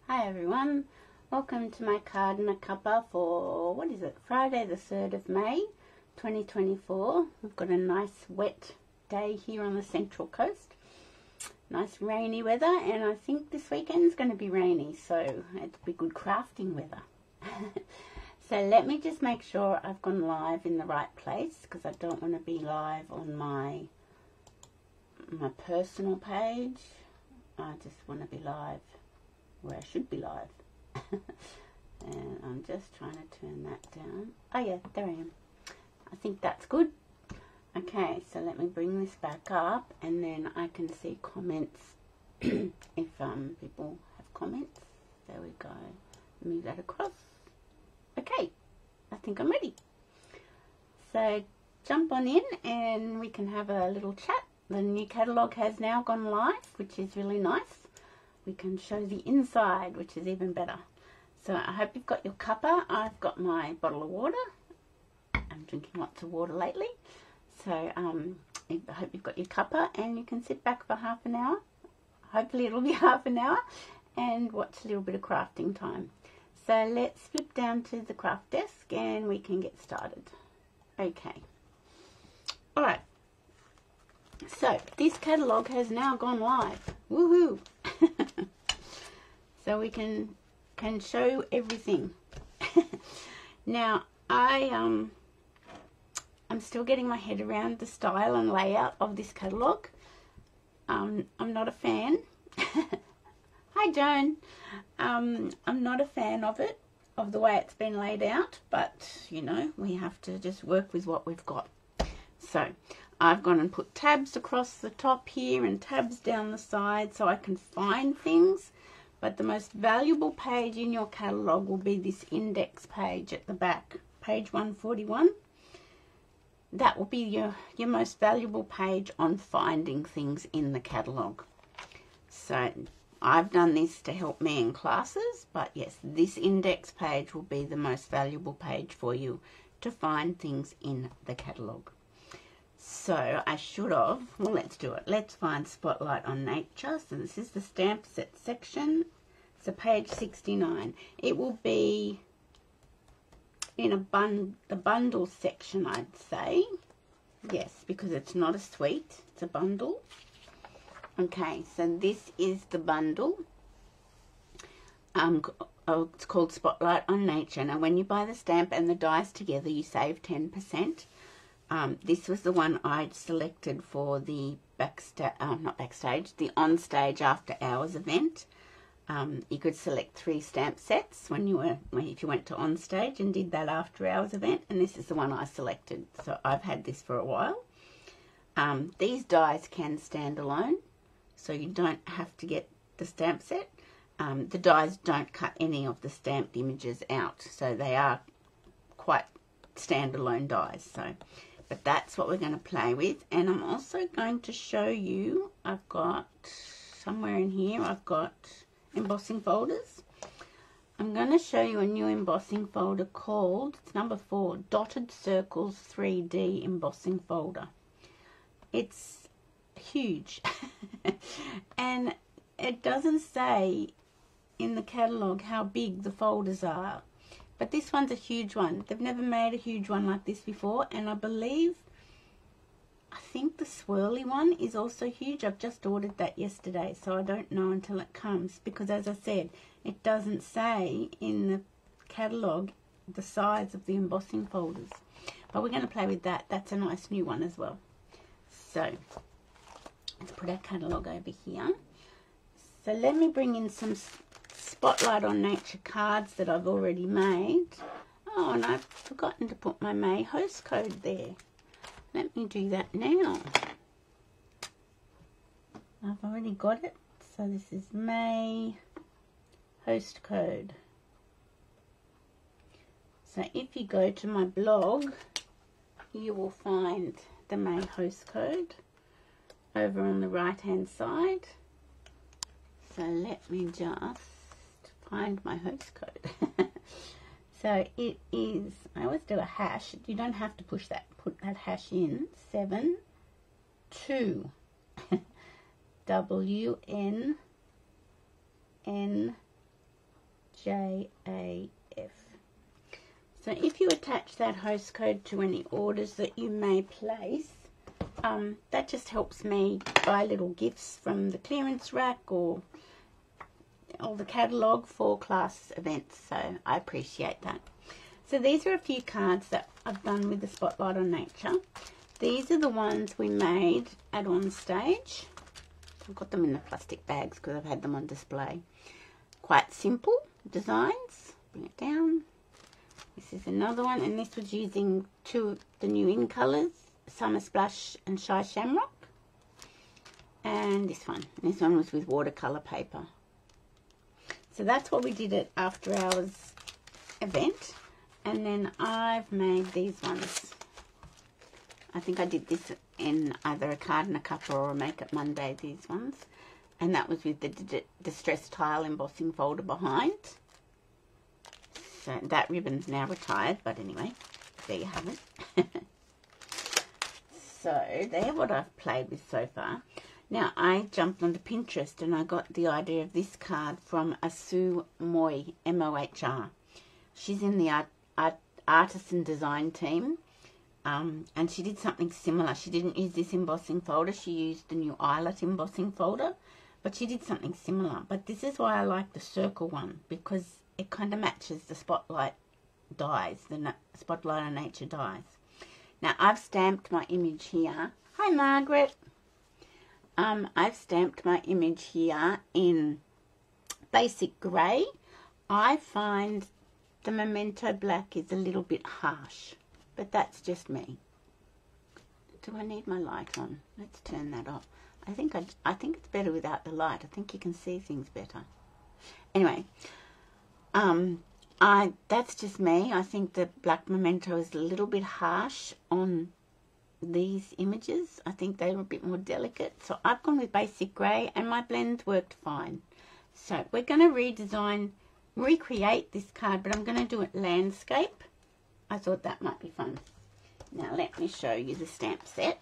Hi everyone, welcome to my card and a cuppa for, what is it, Friday the 3rd of May 2024. We've got a nice wet day here on the Central Coast. Nice rainy weather, and I think this weekend's going to be rainy, so it'll be good crafting weather. So let me just make sure I've gone live in the right place, because I don't want to be live on my personal page. I just want to be live where I should be live. And I'm just trying to turn that down. Oh yeah, there I am. I think that's good. Okay, so let me bring this back up, and then I can see comments if people have comments. There we go. Move that across. Okay, I think I'm ready. So jump on in and we can have a little chat. The new catalogue has now gone live, which is really nice. We can show the inside, which is even better. So I hope you've got your cuppa. I've got my bottle of water. I'm drinking lots of water lately. So I hope you've got your cuppa, and you can sit back for half an hour. Hopefully it'll be half an hour, and watch a little bit of crafting time. So let's flip down to the craft desk and we can get started. Okay. Alright. So this catalogue has now gone live. Woohoo! So we can show everything. Now I'm still getting my head around the style and layout of this catalogue. I'm not a fan. Hi Joan. I'm not a fan of it, of the way it's been laid out, but you know, we have to just work with what we've got. So I've gone and put tabs across the top here and tabs down the side so I can find things. But the most valuable page in your catalogue will be this index page at the back, page 141. That will be your most valuable page on finding things in the catalogue. So I've done this to help me in classes, but yes, this index page will be the most valuable page for you to find things in the catalogue. So I should have, well, let's do it. Let's find Spotlight on Nature. So this is the stamp set section. So page 69. It will be in the bundle section, I'd say. Yes, because it's not a suite, it's a bundle. Okay, so this is the bundle. It's called Spotlight on Nature. Now, when you buy the stamp and the dies together, you save 10%. This was the one I'd selected for the the on-stage after hours event. You could select 3 stamp sets if you went to on-stage and did that after hours event, and this is the one I selected. So I've had this for a while. These dies can stand alone, so you don't have to get the stamp set. The dies don't cut any of the stamped images out, so they are quite standalone dies. But that's what we're going to play with. And I'm also going to show you, I've got somewhere in here, I've got embossing folders. I'm going to show you a new embossing folder called, it's number 4, Dotted Circles 3D embossing folder. It's huge. And it doesn't say in the catalogue how big the folders are. But this one's a huge one. They've never made a huge one like this before. And I think the swirly one is also huge. I've just ordered that yesterday, so I don't know until it comes. Because as I said, it doesn't say in the catalogue the size of the embossing folders. But we're going to play with that. That's a nice new one as well. So let's put our catalogue over here. So let me bring in some Spotlight on Nature cards that I've already made. Oh, and I've forgotten to put my May host code there. Let me do that now. I've already got it. So this is May host code. So if you go to my blog, you will find the May host code over on the right hand side. So let me just find my host code. So it is, I always do a hash. You don't have to put that hash in. 72 WNN JAF. So if you attach that host code to any orders that you may place, that just helps me buy little gifts from the clearance rack or the catalogue for class events. So I appreciate that. So these are a few cards that I've done with the Spotlight on Nature. These are the ones we made at On Stage. I've got them in the plastic bags because I've had them on display. Quite simple designs. Bring it down. This is another one, and this was using two of the new in colours, Summer Splash and Shy Shamrock. And this one was with watercolour paper. So that's what we did at After Hours event. And then I've made these ones. I think I did this in either a card and a Cuppa or a Make It Monday, these ones. And that was with the Distress Tile embossing folder behind. So that ribbon's now retired, but anyway, there you have it. So they're what I've played with so far. Now I jumped onto Pinterest and I got the idea of this card from Asu Moy, M-O-H-R. She's in the artisan design team, and she did something similar. She didn't use this embossing folder, she used the new Eyelet embossing folder, but she did something similar. But this is why I like the circle one, because it kind of matches the Spotlight dies, the Spotlight on Nature dies. Now I've stamped my image here. Hi Margaret. I've stamped my image here in basic grey. I find the Memento Black is a little bit harsh, but that's just me. Do I need my light on? Let's turn that off. I think it's better without the light. I think you can see things better. Anyway, that's just me. I think the black Memento is a little bit harsh on these images. I think they were a bit more delicate. So I've gone with basic grey and my blend worked fine. So we're going to recreate this card, but I'm going to do it landscape. I thought that might be fun. Now let me show you the stamp set.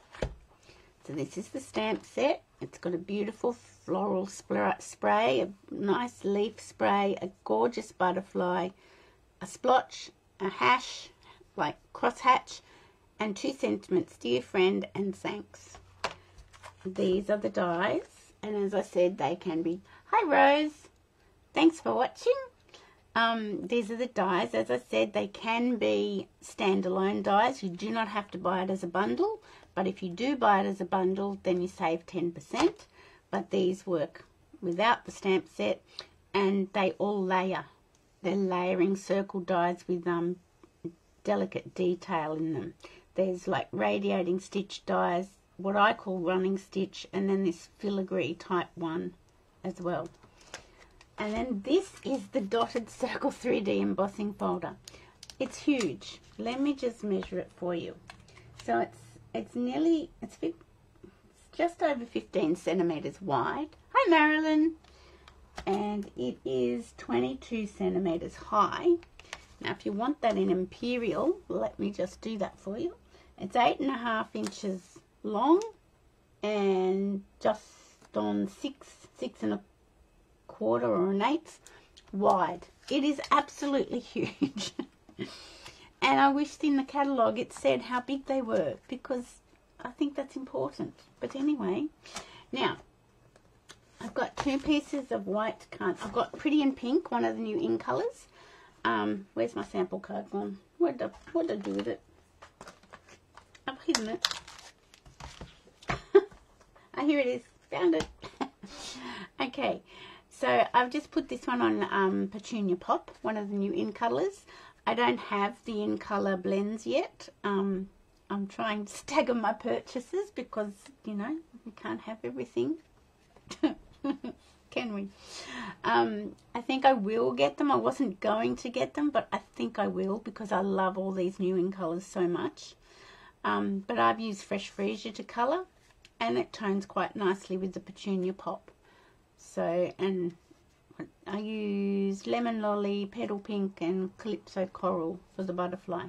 So this is the stamp set. It's got a beautiful floral spray, a nice leaf spray, a gorgeous butterfly, a splotch, a hash, like crosshatch, and 2 sentiments, dear friend and thanks. These are the dies, and as I said, they can be, hi Rose, thanks for watching. These are the dies. As I said, they can be standalone dies. You do not have to buy it as a bundle, but if you do buy it as a bundle, then you save 10%. But these work without the stamp set, and they all layer. They're layering circle dies with delicate detail in them. There's like radiating stitch dies, what I call running stitch, and then this filigree type one as well. And then this is the dotted circle 3D embossing folder. It's huge. Let me just measure it for you. So it's just over 15 centimeters wide. Hi Marilyn. And it is 22 centimeters high. Now if you want that in imperial, let me just do that for you. It's 8.5 inches long and just on 6.25 or an eighth wide. It is absolutely huge. And I wished in the catalogue it said how big they were, because I think that's important. But anyway, now I've got 2 pieces of white card. I've got Pretty in Pink, one of the new in colours. Where's my sample card gone? What did I do with it? I've hidden it. Oh, here it is. Found it. Okay, so I've just put this one on Petunia Pop, one of the new in colours. I don't have the in colour blends yet. I'm trying to stagger my purchases because, you know, we can't have everything. Can we? I think I will get them. I wasn't going to get them, but I think I will because I love all these new in colours so much. But I've used Fresh Freesia to colour, and it tones quite nicely with the Petunia Pop. So, and I used Lemon Lolly, Petal Pink and Calypso Coral for the butterfly.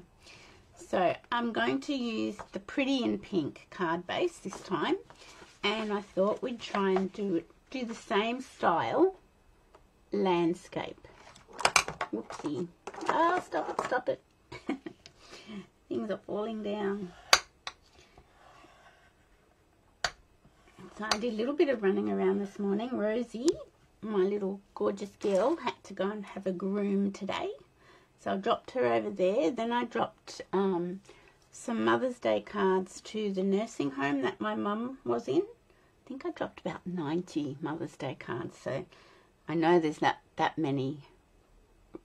So I'm going to use the Pretty in Pink card base this time, and I thought we'd try and do the same style landscape. Whoopsie. Ah, stop it, stop it. Things are falling down. So I did a little bit of running around this morning. Rosie, my little gorgeous girl, had to go and have a groom today. So I dropped her over there. Then I dropped some Mother's Day cards to the nursing home that my mum was in. I think I dropped about 90 Mother's Day cards. So I know there's not that many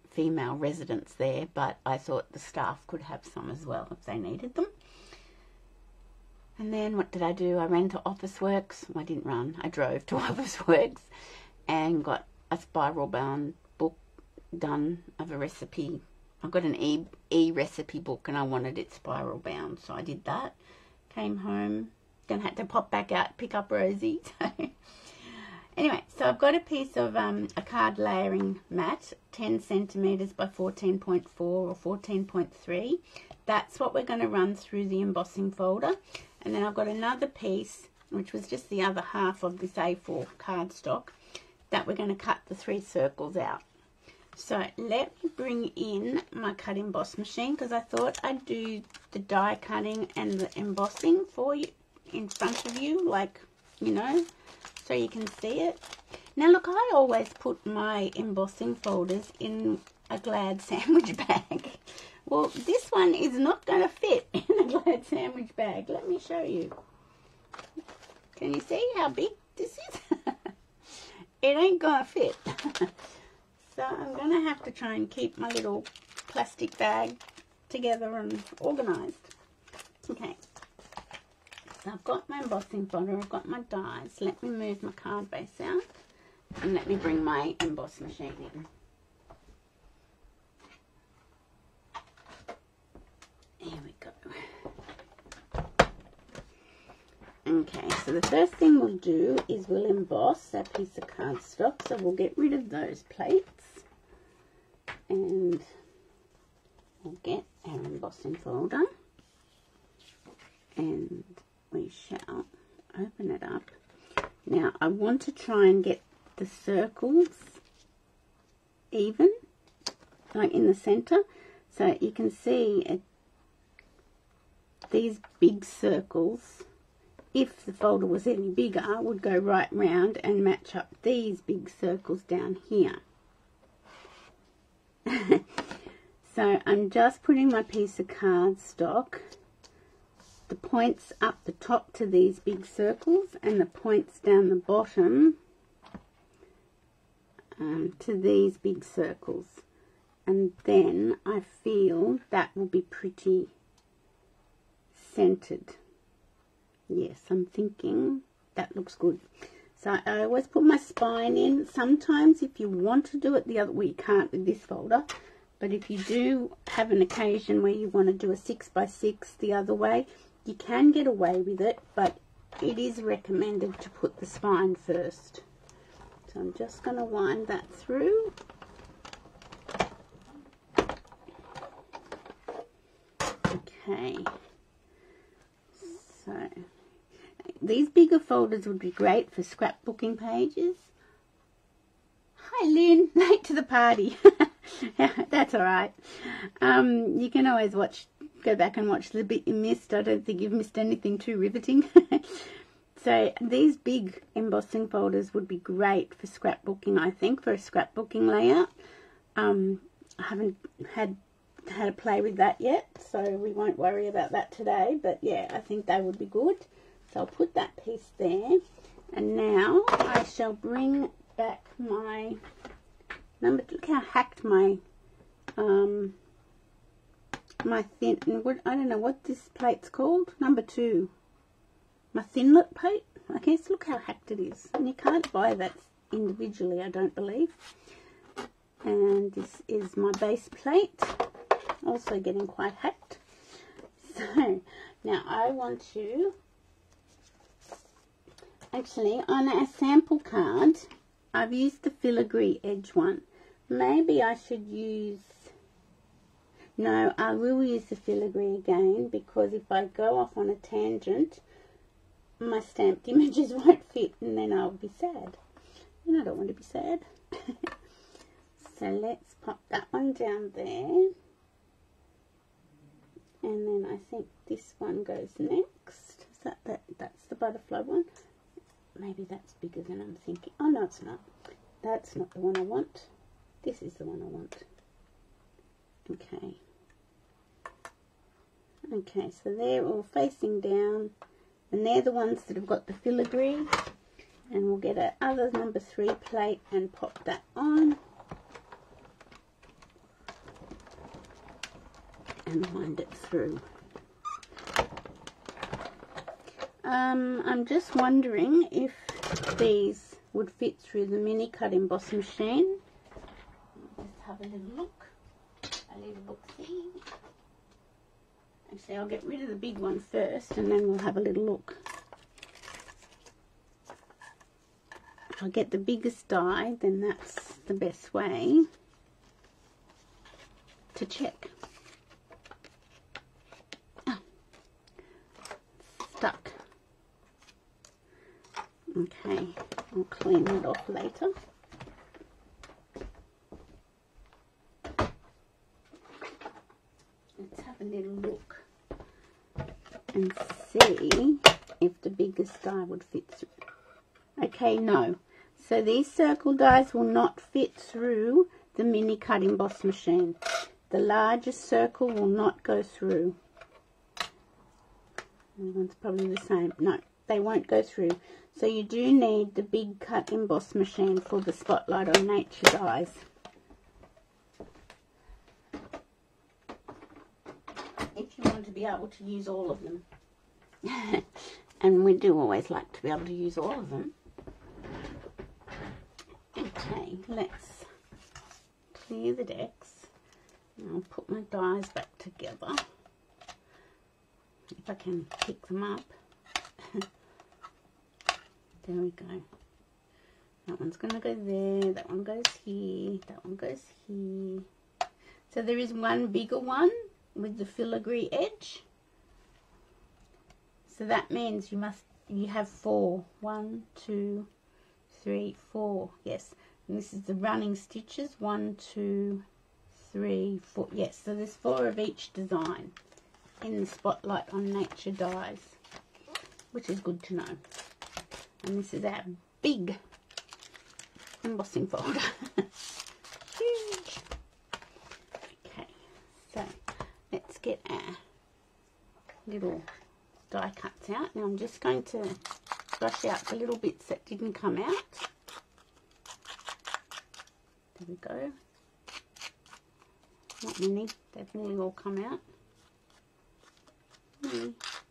female residents there, but I thought the staff could have some as well if they needed them. And then what did I do? I ran to Officeworks. Well, I didn't run. I drove to Officeworks and got a spiral bound book done of a recipe. I got an e-recipe book and I wanted it spiral bound, so I did that. Came home, then had to pop back out, pick up Rosie. Anyway, so I've got a piece of a card layering mat, 10 centimeters by 14.4 or 14.3. That's what we're going to run through the embossing folder. And then I've got another piece, which was just the other half of this A4 cardstock, that we're going to cut the 3 circles out. So let me bring in my cut emboss machine, because I thought I'd do the die cutting and the embossing for you in front of you, like, you know, so you can see it. Now look, I always put my embossing folders in a Glad sandwich bag. Well, this one is not going to fit in a Glad sandwich bag. Let me show you. Can you see how big this is? It ain't going to fit. So I'm going to have to try and keep my little plastic bag together and organised. Okay. So I've got my embossing folder. I've got my dies. Let me move my card base out. And let me bring my emboss machine in. Here we go. Okay, so the first thing we'll do is we'll emboss our piece of cardstock. So we'll get rid of those plates. And we'll get our embossing folder. And we shall open it up. Now, I want to try and get the circles even, like in the center. So you can see these big circles, if the folder was any bigger, would go right round and match up these big circles down here. So I'm just putting my piece of cardstock, the points up the top to these big circles and the points down the bottom to these big circles, and then I feel that will be pretty centered. Yes, I'm thinking that looks good. So I always put my spine in. Sometimes if you want to do it the other way, you can't with this folder, but if you do have an occasion where you want to do a 6x6 the other way, you can get away with it, but it is recommended to put the spine first. So I'm just going to wind that through. Okay. So these bigger folders would be great for scrapbooking pages. Hi Lynn, late to the party. That's all right. You can always go back and watch the bit you missed. I don't think you've missed anything too riveting. So these big embossing folders would be great for scrapbooking, I think, for a scrapbooking layout. I haven't had a play with that yet, so we won't worry about that today, but yeah, I think they would be good. So I'll put that piece there, and now I shall bring back my number. Look how hacked my my thin, I don't know what this plate's called, number 2, my thinlet plate, I guess. Look how hacked it is, and you can't buy that individually, I don't believe. And this is my base plate, also getting quite hacked. So now I want to, actually on our sample card I've used the filigree edge one. Maybe I should use, no, I will use the filigree again, because if I go off on a tangent my stamped images won't fit and then I'll be sad, and I don't want to be sad. So let's pop that one down there. And then I think this one goes next. Is that's the butterfly one? Maybe that's bigger than I'm thinking. Oh no, it's not. That's not the one I want. This is the one I want. Okay. Okay, so they're all facing down, and they're the ones that have got the filigree. And we'll get our other number 3 plate and pop that on. And wind it through. I'm just wondering if these would fit through the mini cut emboss machine. Let's have a little look. A little look-see. Actually, I'll get rid of the big one first and then we'll have a little look. If I get the biggest die, then that's the best way to check. Oh, stuck. Okay, I'll clean that off later. Let's have a little look and see if the biggest die would fit through. Okay, no. So these circle dies will not fit through the mini cut emboss machine. The largest circle will not go through. One's probably the same. No, they won't go through. So you do need the big cut emboss machine for the Spotlight on Nature dies. If you want to be able to use all of them. And we do always like to be able to use all of them. Okay, let's clear the decks. I'll put my dies back together. If I can pick them up. There we go. That one's going to go there. That one goes here. That one goes here. So there is one bigger one with the filigree edge. So that means you have 4. 1, 2, 3, 4. Yes. And this is the running stitches. 1, 2, 3, 4. Yes. So there's 4 of each design in the Spotlight on Nature dies, which is good to know. And this is our big embossing folder. Huge. Okay. So let's get our little die cuts out. Now I'm just going to brush out the little bits that didn't come out. There we go. Not many, they've nearly all come out.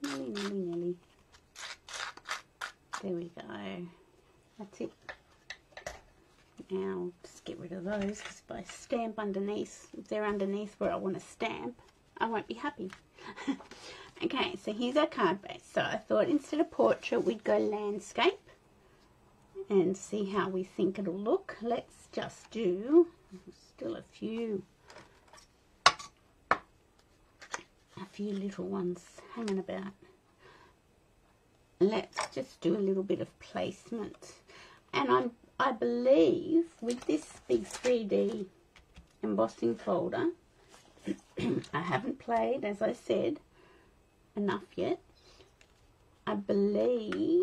Nearly. There we go. That's it. Now I'll just get rid of those, because if I stamp underneath, if they're underneath where I want to stamp, I won't be happy. Okay, so here's our card base. So I thought instead of portrait, we'd go landscape and see how we think it'll look. Let's just do still a few little ones hanging about. Let's just do a little bit of placement. And I believe with this big 3D embossing folder, I haven't played, as I said, enough yet. I believe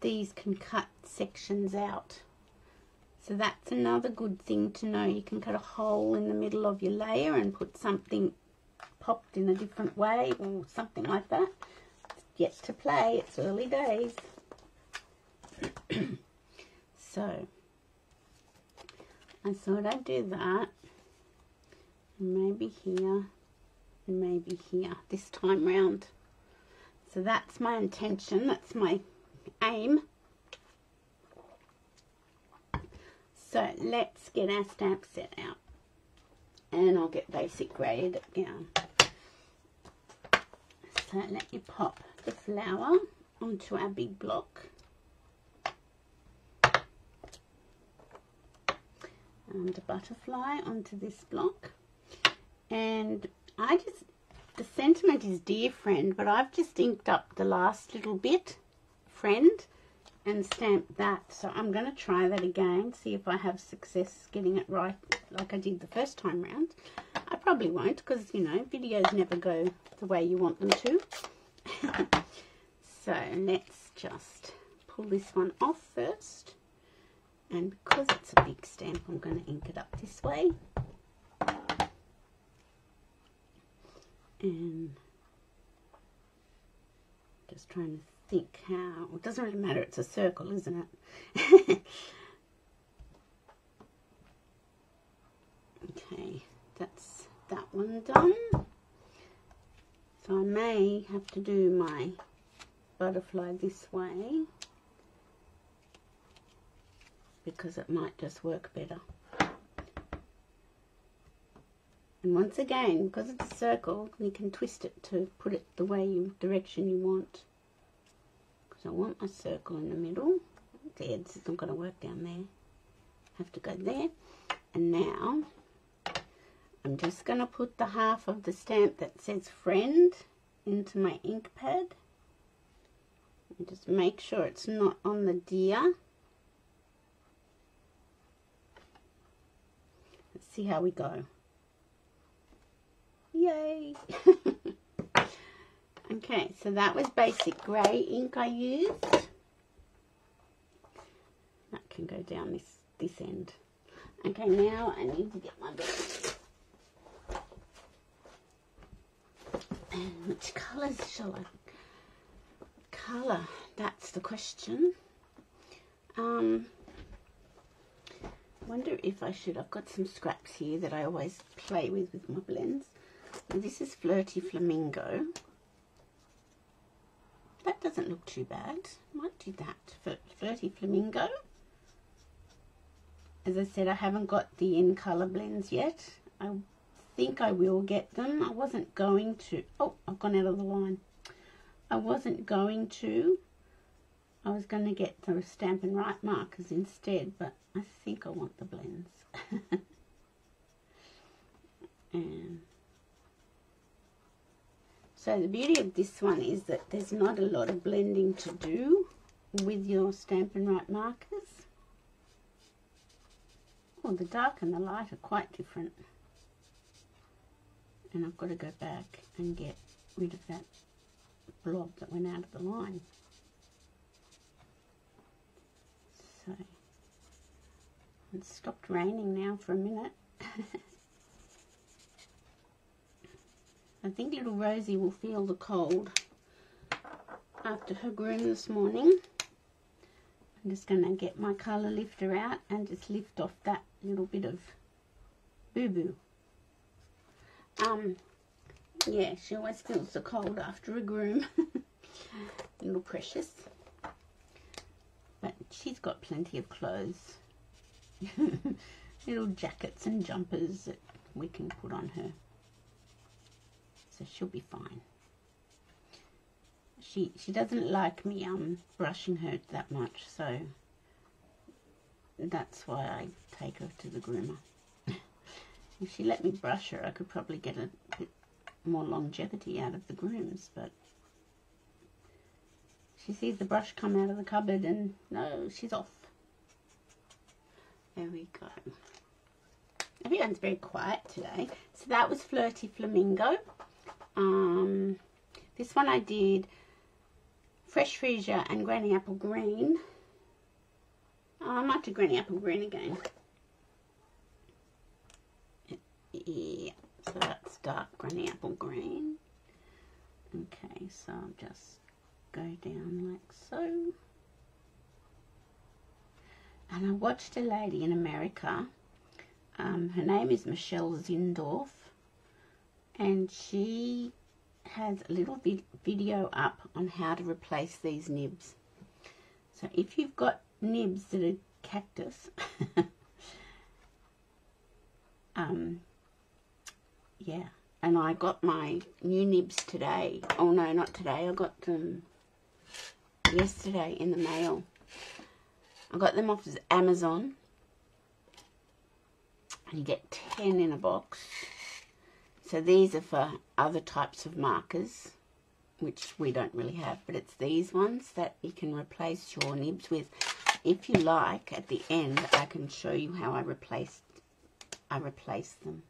these can cut sections out. So that's another good thing to know. You can cut a hole in the middle of your layer and put something popped in a different way or something like that. It's yet to play. It's early days. So I thought I'd do that. Maybe here and maybe here this time round. So that's my intention. That's my aim. So let's get our stamp set out, and I'll get basic grade down. So let me pop the flower onto our big block, and a butterfly onto this block. And the sentiment is dear friend, but I've just inked up the last little bit, friend, and stamp that. So I'm going to try that again, see if I have success getting it right like I did the first time round. I probably won't because, you know, videos never go the way you want them to. So let's just pull this one off first. And because it's a big stamp, I'm going to ink it up this way. And just trying to think how, it doesn't really matter, it's a circle, isn't it? Okay, that's that one done. So I may have to do my butterfly this way because it might just work better. And once again, because it's a circle, you can twist it to put it the way direction you want. Because I want my circle in the middle. There, this is not going to work down there. Have to go there. And now, I'm just going to put the half of the stamp that says friend into my ink pad. And just make sure it's not on the deer. Let's see how we go. Yay! Okay, so that was basic grey ink I used. That can go down this end. Okay, now I need to get my blend. And which colours shall I colour? That's the question. Wonder if I should. I've got some scraps here that I always play with my blends. Now this is Flirty Flamingo. That doesn't look too bad. Might do that. Flirty Flamingo. As I said, I haven't got the in colour blends yet. I think I will get them. I wasn't going to. Oh, I've gone out of the line. I wasn't going to. I was going to get the Stampin' Right markers instead, but I think I want the blends. And so the beauty of this one is that there's not a lot of blending to do with your Stampin' Right markers. Well, the dark and the light are quite different. And I've got to go back and get rid of that blob that went out of the line. So, it's stopped raining now for a minute. I think little Rosie will feel the cold after her groom this morning. I'm just going to get my colour lifter out and just lift off that little bit of boo-boo. Yeah, she always feels the cold after a groom. Little precious. But she's got plenty of clothes. Little jackets and jumpers that we can put on her. So she'll be fine. She doesn't like me brushing her that much, so that's why I take her to the groomer. If she let me brush her, I could probably get a bit more longevity out of the grooms, but she sees the brush come out of the cupboard and no, she's off. There we go. Everyone's very quiet today. So that was Flirty Flamingo. This one I did Fresh Freesia and Granny Apple Green. I might do Granny Apple Green again. Yeah, so that's dark Granny Apple Green. Okay, so I'll just go down like so. And I watched a lady in America. Her name is Michelle Zindorf. And she has a little video up on how to replace these nibs. So if you've got nibs that are cactus, yeah, and I got my new nibs today. Oh no, not today. I got them yesterday in the mail. I got them off Amazon. And you get 10 in a box. So these are for other types of markers. which we don't really have, but it's these ones that you can replace your nibs with. If you like, at the end, I can show you how I replace them.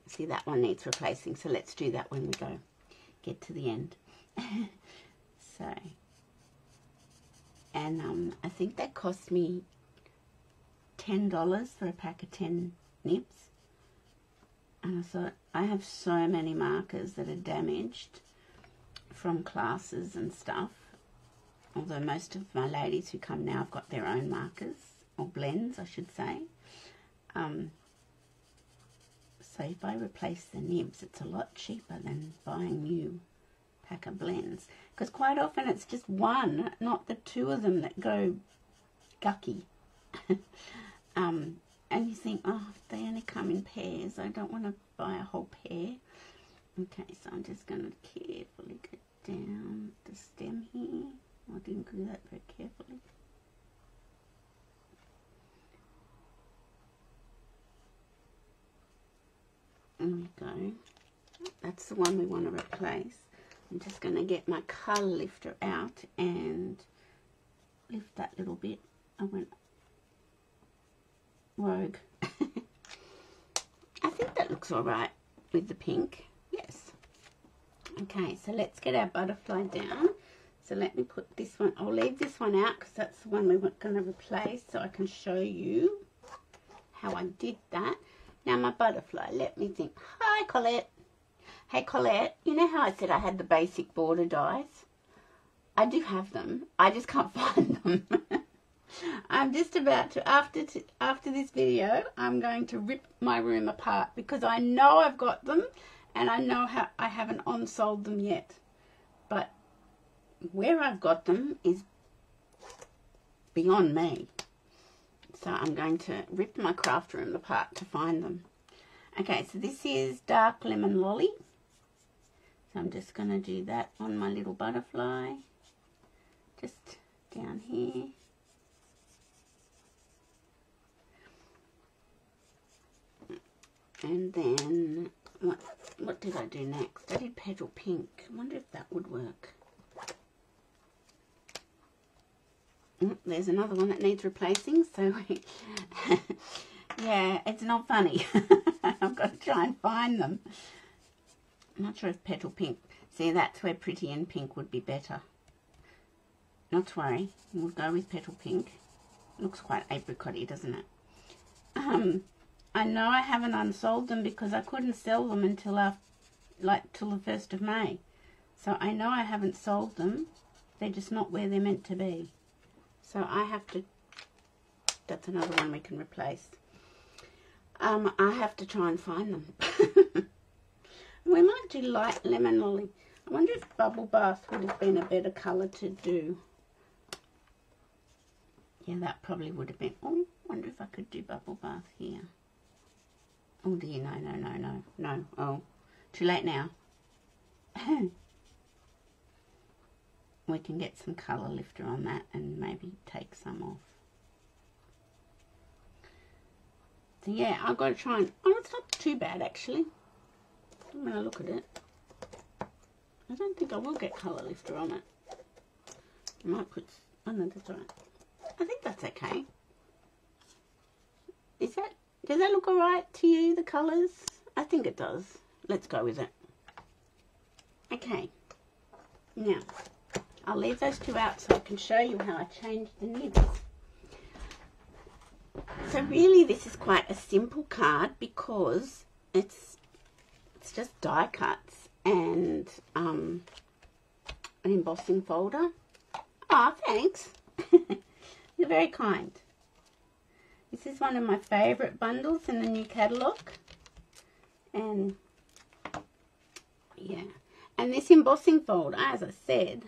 See, that one needs replacing, so let's do that when we get to the end. So, and I think that cost me $10 for a pack of 10 nibs. And I thought, I have so many markers that are damaged from classes and stuff. Although most of my ladies who come now have got their own markers, or blends, I should say. So if I replace the nibs, it's a lot cheaper than buying new pack of blends. Because quite often it's just one, not the two of them that go gucky. And you think, oh, they only come in pairs. I don't want to buy a whole pair. Okay, so I'm just going to carefully get down the stem here. I didn't do that very carefully. There we go. That's the one we want to replace. I'm just going to get my colour lifter out and lift that little bit. I went rogue. I think that looks alright with the pink. Yes. Okay, so let's get our butterfly down. So let me put this one, I'll leave this one out because that's the one we were going to replace, so I can show you how I did that. Now my butterfly, let me think. Hi Colette. Hey Colette, you know how I said I had the basic border dies? I do have them, I just can't find them. I'm just about to, after this video, I'm going to rip my room apart because I know I've got them and I know how I haven't on-sold them yet. But where I've got them is beyond me. So I'm going to rip my craft room apart to find them. Okay, so this is Dark Lemon Lolly. So I'm just going to do that on my little butterfly. Just down here. And then, what did I do next? I did Petal Pink. I wonder if that would work. There's another one that needs replacing, so yeah, it's not funny. I've got to try and find them. I'm not sure if Petal Pink, see, that's where Pretty and Pink would be better. Not to worry, we'll go with Petal Pink. Looks quite apricot-y, doesn't it? I know I haven't unsold them because I couldn't sell them until till the 1st of May. So I know I haven't sold them. They're just not where they're meant to be. So I have to, that's another one we can replace. I have to try and find them. We might do Light Lemon Lolly. I wonder if Bubble Bath would have been a better colour to do. Yeah, that probably would have been. Oh, I wonder if I could do Bubble Bath here. Oh dear, no. Oh, too late now. We can get some colour lifter on that and maybe take some off. So yeah, I've got to try and, oh, it's not too bad actually. When I look at it, I don't think I will get colour lifter on it. I might put, oh no, that's alright. I think that's okay. Does that look alright to you, the colours? I think it does. Let's go with it. Okay. Now, I'll leave those two out so I can show you how I changed the nibs. So really this is quite a simple card because it's just die cuts and an embossing folder. Ah, thanks. You're very kind. This is one of my favourite bundles in the new catalogue. And yeah. And this embossing folder, as I said,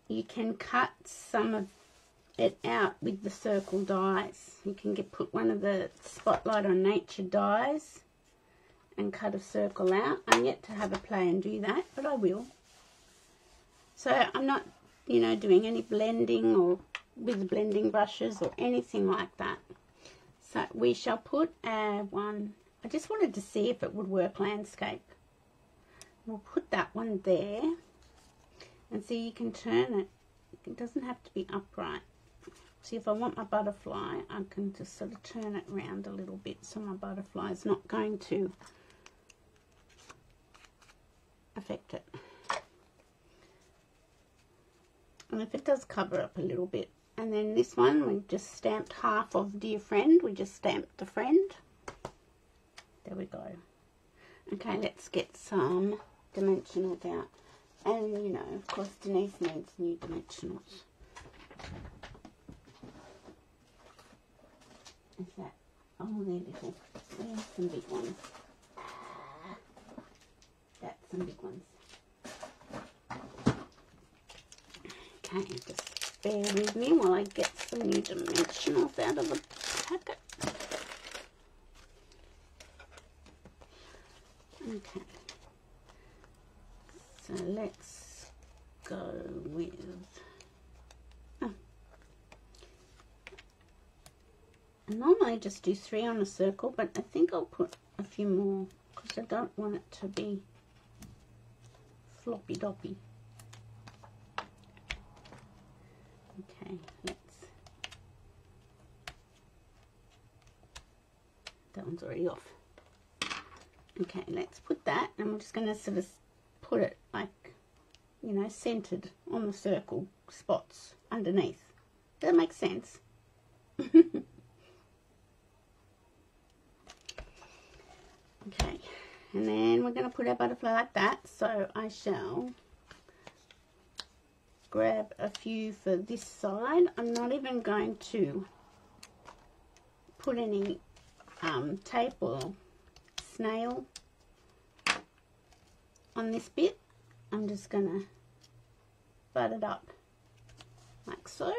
you can cut some of it out with the circle dies. You can put one of the Spotlight on Nature dies and cut a circle out. I'm yet to have a play and do that, but I will. So I'm not, you know, doing any blending or with blending brushes or anything like that. So we shall put one. I just wanted to see if it would work landscape. we'll put that one there, and see, you can turn it. It doesn't have to be upright. See, if I want my butterfly, I can just sort of turn it around a little bit so my butterfly is not going to affect it. And if it does cover up a little bit. And then this one, we just stamped half of Dear Friend. We just stamped the friend. There we go. Okay, let's get some dimensionals out. And, you know, of course, Denise needs new dimensionals. Is that? Oh, they're little. There's some big ones. That's some big ones. Okay, just bear with me while I get some new dimensionals out of the packet. Okay. So let's go with... Oh. I normally just do 3 on a circle, but I think I'll put a few more because I don't want it to be floppy doppy. Okay, that one's already off. Okay, let's put that, and we're just going to sort of put it like, you know, centered on the circle spots underneath. Does that make sense? Okay, and then we're going to put our butterfly like that, so I shall grab a few for this side. I'm not even going to put any tape or snail on this bit. I'm just going to butt it up like so.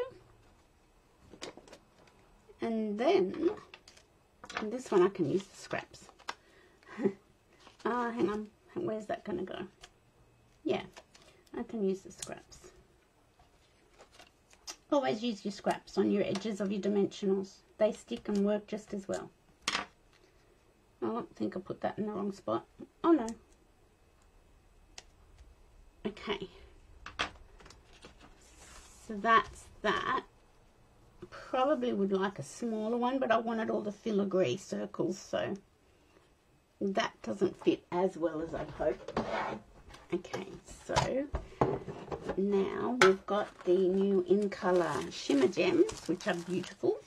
And then, and this one I can use the scraps. Hang on, where's that going to go? Yeah, I can use the scraps. Always use your scraps on your edges of your dimensionals. They stick and work just as well. Oh, I think I put that in the wrong spot. Oh no. Okay. So that's that. Probably would like a smaller one, but I wanted all the filigree circles, so that doesn't fit as well as I'd hoped. Okay, so now we've got the new in colour shimmer gems, which are beautiful,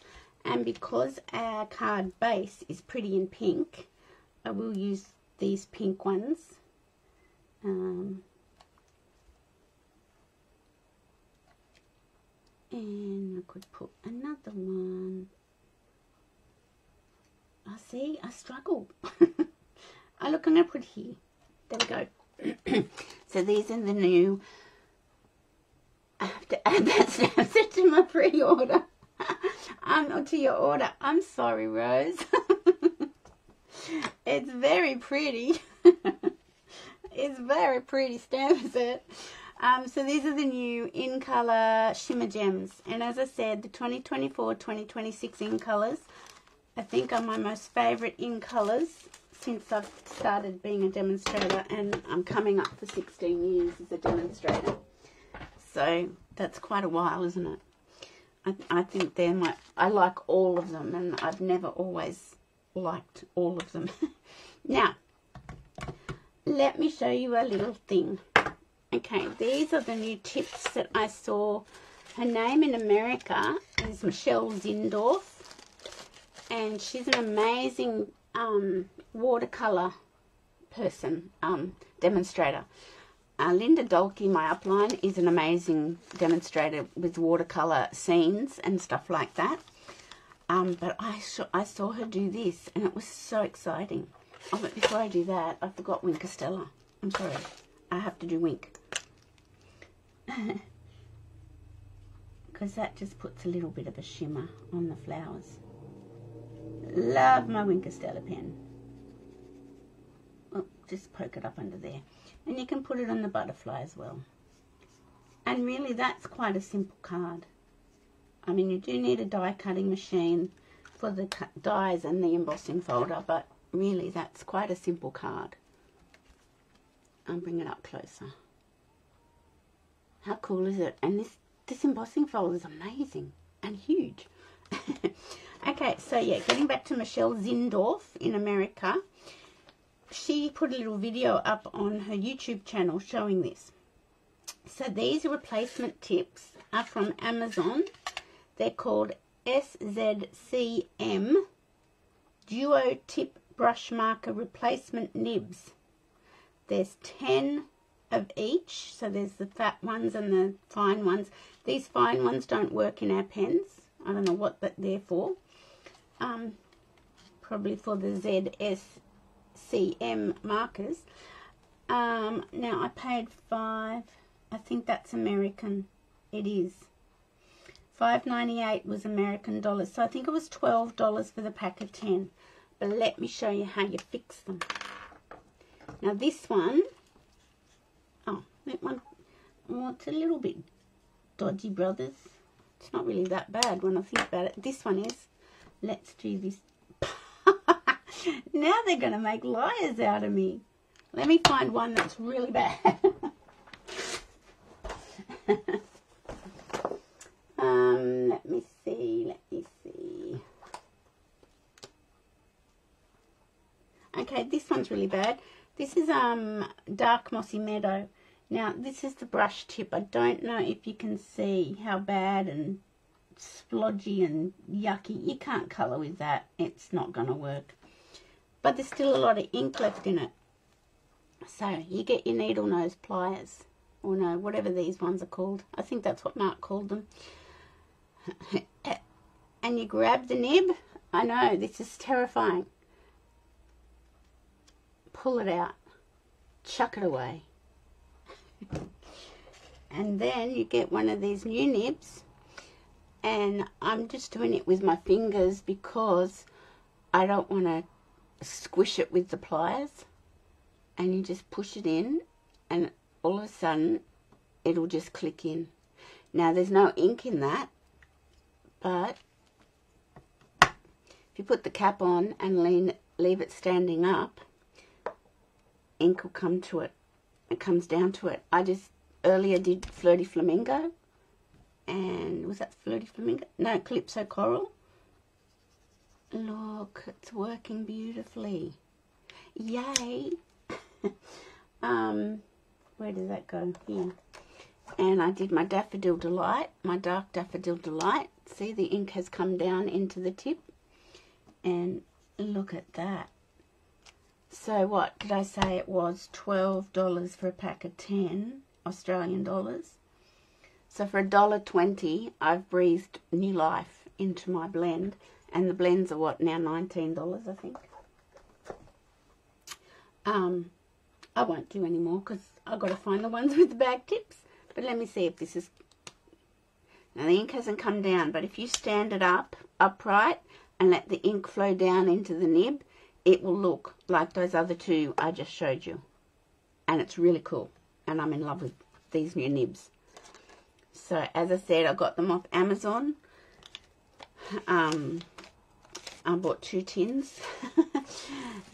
and because our card base is pretty in pink, I will use these pink ones. And I could put another one. I see, I struggle. Oh, look, I'm going to put here. There we go. So these are the new... I have to add that stamp to my pre-order. Not to your order. I'm sorry, Rose. It's very pretty. It's very pretty stamp set. So these are the new in colour shimmer gems, and as I said, the 2024-2026 in colours I think are my most favourite in colours since I've started being a demonstrator, and I'm coming up for 16 years as a demonstrator, so that's quite a while, isn't it? I think they're I like all of them, and I've never always liked all of them. Now, let me show you a little thing. Okay, these are the new tips that I saw. Her name in America is Michelle Zindorf, and she's an amazing watercolor person, demonstrator. Linda Dolke, my upline, is an amazing demonstrator with watercolor scenes and stuff like that. But I saw her do this, and it was so exciting. Oh, but before I do that, I forgot Wink Estella. I'm sorry. I have to do Wink. Because that just puts a little bit of a shimmer on the flowers. Love my Wink Estella pen. Oh, just poke it up under there. And you can put it on the butterfly as well. And really, that's quite a simple card. I mean, you do need a die cutting machine for the dies and the embossing folder, but really, that's quite a simple card. I'll bring it up closer. How cool is it? And this embossing folder is amazing and huge. Okay, so yeah, getting back to Michelle Zindorf in America. She put a little video up on her YouTube channel showing this. So these replacement tips are from Amazon. They're called SZCM Duo Tip Brush Marker Replacement Nibs. There's 10 of each. So there's the fat ones and the fine ones. These fine ones don't work in our pens. I don't know what they're for. Probably for the ZSCM markers. Now I paid $5. I think that's American. It is. $5.98 was American dollars. So I think it was $12 for the pack of 10. But let me show you how you fix them. Now this one, oh, that one, oh, it's a little bit dodgy, brothers. It's not really that bad when I think about it. This one is, let's do this. Now they're going to make liars out of me. Let me find one that's really bad. Let me see. Okay, this one's really bad. This is Dark Mossy Meadow. Now, this is the brush tip. I don't know if you can see how bad and splodgy and yucky. You can't colour with that. It's not going to work. But there's still a lot of ink left in it. So, you get your needle nose pliers. Or no, whatever these ones are called. I think that's what Mark called them. And you grab the nib. I know, this is terrifying. Pull it out. Chuck it away. And then you get one of these new nibs. And I'm just doing it with my fingers because I don't want to squish it with the pliers. And you just push it in and all of a sudden it'll just click in. Now there's no ink in that, but if you put the cap on and leave it standing up, ink will come to it. It comes down to it. I just earlier did Flirty Flamingo, and was that Flirty Flamingo? No, Calypso Coral. Look, it's working beautifully. Yay! Where does that go? Here. And I did my Daffodil Delight, my dark Daffodil Delight. See, the ink has come down into the tip. And look at that. So what did I say it was? $12 for a pack of 10 Australian dollars. So for $1.20, I've breathed new life into my blend. And the blends are what, now $19, I think. I won't do any more because I've got to find the ones with the bag tips. But let me see if this is... Now the ink hasn't come down, but if you stand it upright and let the ink flow down into the nib, it will look like those other two I just showed you. And it's really cool. And I'm in love with these new nibs. So as I said, I got them off Amazon. I bought 2 tins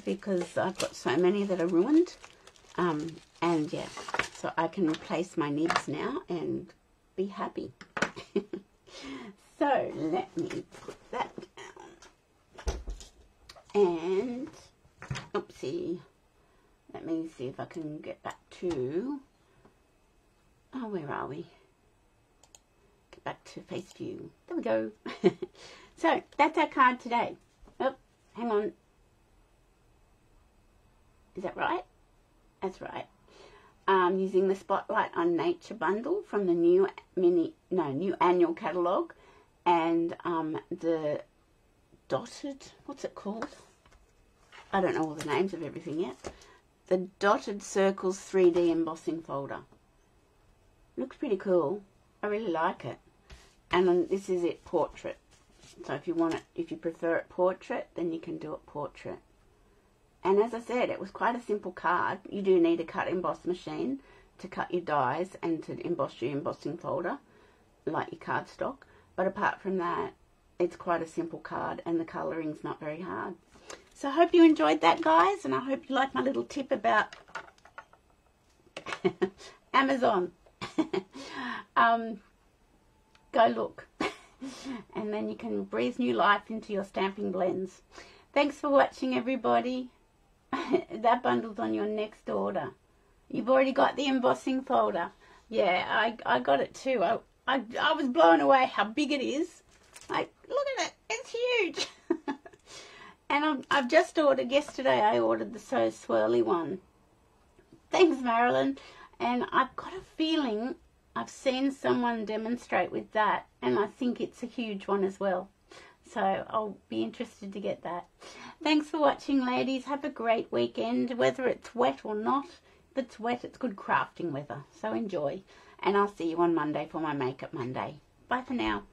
because I've got so many that are ruined. And yeah, so I can replace my nibs now and be happy. So let me put that down. And, oopsie, let me see if I can get back to, oh, where are we? Get back to face view. There we go. So that's our card today. Oh, hang on. Is that right? That's right. Using the Spotlight on Nature bundle from the new annual catalogue, and the dotted, what's it called? I don't know all the names of everything yet. The Dotted Circles 3D embossing folder. Looks pretty cool. I really like it. And then this is it, portrait. So if you want it, if you prefer it portrait, then you can do it portrait. And as I said, it was quite a simple card. You do need a cut emboss machine to cut your dies and to emboss your embossing folder, like your cardstock. But apart from that, it's quite a simple card and the colouring's not very hard. So I hope you enjoyed that, guys, and I hope you like my little tip about Amazon. Go look. And then you can breathe new life into your stamping blends. Thanks for watching, everybody. That bundle's on your next order. You've already got the embossing folder. Yeah, I got it too. I was blown away how big it is. Like, look at it. It's huge. And I've just ordered, yesterday I ordered the So Swirly one. Thanks, Marilyn. And I've got a feeling I've seen someone demonstrate with that, and I think it's a huge one as well. So I'll be interested to get that. Thanks for watching, ladies. Have a great weekend, whether it's wet or not. If it's wet, it's good crafting weather. So enjoy. And I'll see you on Monday for my Makeup Monday. Bye for now.